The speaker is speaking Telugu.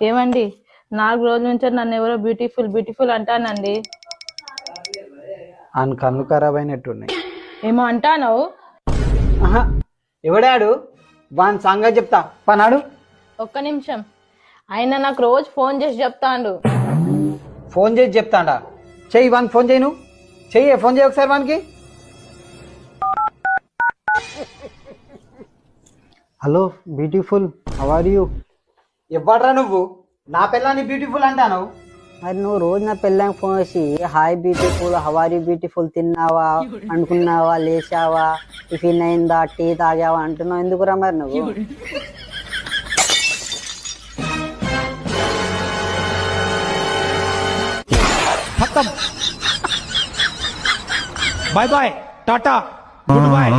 ఏమండి 4 రోజుల నుంచి నన్ను ఎవరో బ్యూటిఫుల్ బ్యూటిఫుల్ అంటానండి. ఆయన కళ్ళు ఖరాబ్ అయినట్టున్నాయి. ఏమో అంటాను. ఆహా, ఎవడాడు? వాని సంగతి చెప్తా పనాడు. ఒక్క నిమిషం. ఆయన నాకు రోజు ఫోన్ చేసి చెప్తాండు. ఫోన్ చేసి చెప్తాడా? చెయ్యి వానికి ఫోన్ చేయి. నువ్వు చెయ్యి, ఫోన్ చేయి ఒకసారి వానికి. Hello beautiful, how are you? ఇవ్వడ్రా నువ్వు నా పిల్లని బ్యూటిఫుల్ అంటాను. మరి నువ్వు రోజు నా పిల్లని ఫోన్ చేసి హాయ్ బ్యూటిఫుల్, హవారీ బ్యూటిఫుల్, తిన్నావా, అనుకున్నావా, లేచావా, టిఫిన్ అయిందా, టీ తాగావా అంటున్నావు ఎందుకురా మరి నువ్వు? Bye bye tata good bye.